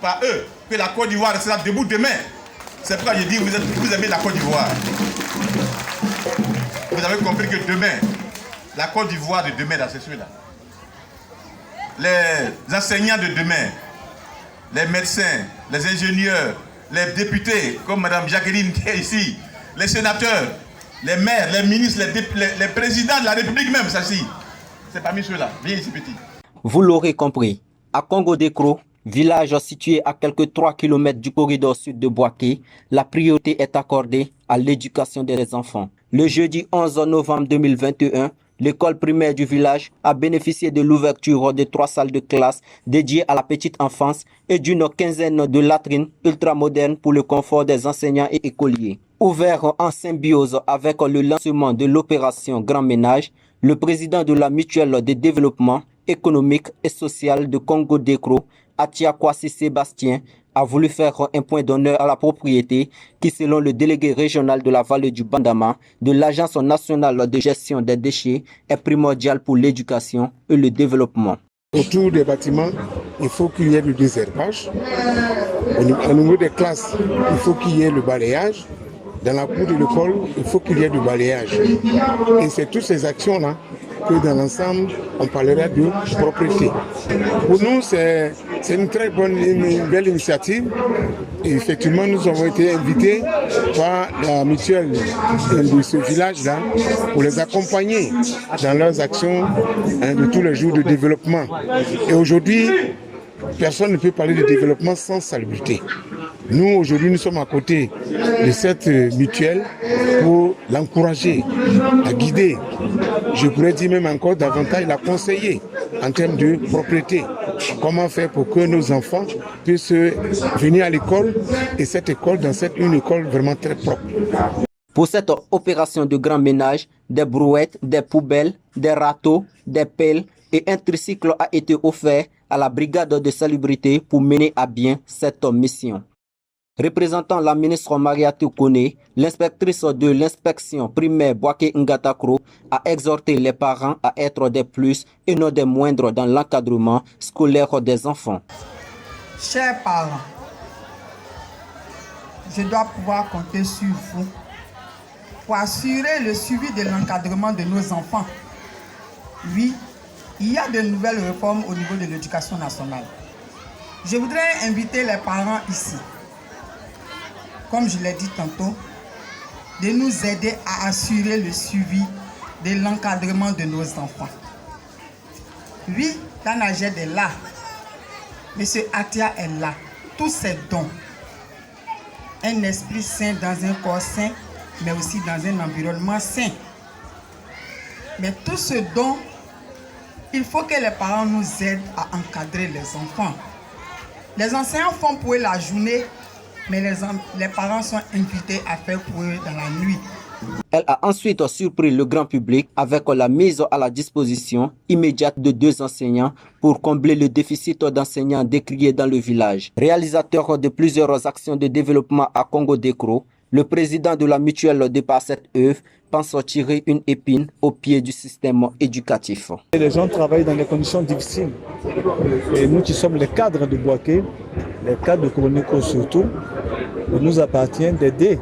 par eux que la Côte d'Ivoire sera debout demain. C'est pourquoi je dis vous aimez la Côte d'Ivoire. Vous avez compris que demain, la Côte d'Ivoire de demain, c'est ceux-là. Les enseignants de demain, les médecins, les ingénieurs, les députés, comme Mme Jacqueline qui est ici, les sénateurs, les maires, les ministres, les présidents de la République même, ça ci. C'est parmi ceux-là. Viens ici, petit. Vous l'aurez compris, à Congo-Décro, village situé à quelques 3 km du corridor sud de Bouaké, la priorité est accordée à l'éducation des enfants. Le jeudi 11 novembre 2021, l'école primaire du village a bénéficié de l'ouverture de 3 salles de classe dédiées à la petite enfance et d'une quinzaine de latrines ultramodernes pour le confort des enseignants et écoliers. Ouvert en symbiose avec le lancement de l'opération Grand Ménage, le président de la mutuelle de développement économique et social de Congo-Décro, Atiakwasi Sébastien, a voulu faire un point d'honneur à la propriété qui, selon le délégué régional de la vallée du Bandama de l'Agence nationale de gestion des déchets, est primordial pour l'éducation et le développement. Autour des bâtiments, il faut qu'il y ait le désherbage. Au niveau des classes, il faut qu'il y ait le balayage. Dans la cour de l'école, il faut qu'il y ait du balayage. Et c'est toutes ces actions-là que dans l'ensemble, on parlera de propreté. Pour nous, c'est une très bonne, une belle initiative. Et effectivement, nous avons été invités par la mutuelle de ce village-là pour les accompagner dans leurs actions de tous les jours de développement. Et aujourd'hui, personne ne peut parler de développement sans salubrité. Nous, aujourd'hui, nous sommes à côté de cette mutuelle pour l'encourager, la guider. Je pourrais dire même encore davantage la conseiller en termes de propreté. Comment faire pour que nos enfants puissent venir à l'école et cette école, une école vraiment très propre. Pour cette opération de grand ménage, des brouettes, des poubelles, des râteaux, des pelles et un tricycle a été offert à la brigade de salubrité pour mener à bien cette mission. Représentant la ministre Mariatou Kone, l'inspectrice de l'inspection primaire Bouaké Ngatakro a exhorté les parents à être des plus et non des moindres dans l'encadrement scolaire des enfants. Chers parents, je dois pouvoir compter sur vous pour assurer le suivi de l'encadrement de nos enfants. Oui, il y a de nouvelles réformes au niveau de l'éducation nationale. Je voudrais inviter les parents ici, comme je l'ai dit tantôt, de nous aider à assurer le suivi de l'encadrement de nos enfants. Oui, Tanajed est là, M. Atia est là, tous ces dons. Un esprit sain dans un corps sain, mais aussi dans un environnement sain. Mais tout ce don, il faut que les parents nous aident à encadrer les enfants. Les enseignants font pour eux la journée, mais les parents sont invités à faire pour eux dans la nuit. Elle a ensuite surpris le grand public avec la mise à la disposition immédiate de 2 enseignants pour combler le déficit d'enseignants décrié dans le village. Réalisateur de plusieurs actions de développement à Congo-Décro, le président de la mutuelle de par cette œuvre pense tirer une épine au pied du système éducatif. Les gens travaillent dans des conditions difficiles. Et nous qui sommes les cadres de Bouaké, les cadres de Congo surtout, il nous appartient d'aider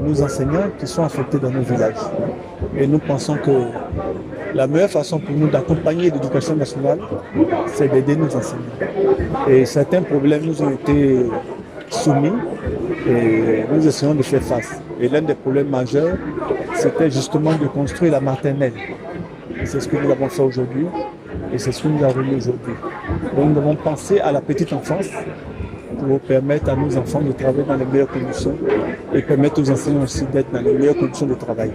nos enseignants qui sont affectés dans nos villages. Et nous pensons que la meilleure façon pour nous d'accompagner l'éducation nationale, c'est d'aider nos enseignants. Et certains problèmes nous ont été soumis et nous essayons de faire face. Et l'un des problèmes majeurs, c'était justement de construire la maternelle. C'est ce que nous avons fait aujourd'hui et c'est ce que nous avons eu aujourd'hui. Donc nous avons pensé à la petite enfance pour permettre à nos enfants de travailler dans les meilleures conditions et permettre aux enseignants aussi d'être dans les meilleures conditions de travail.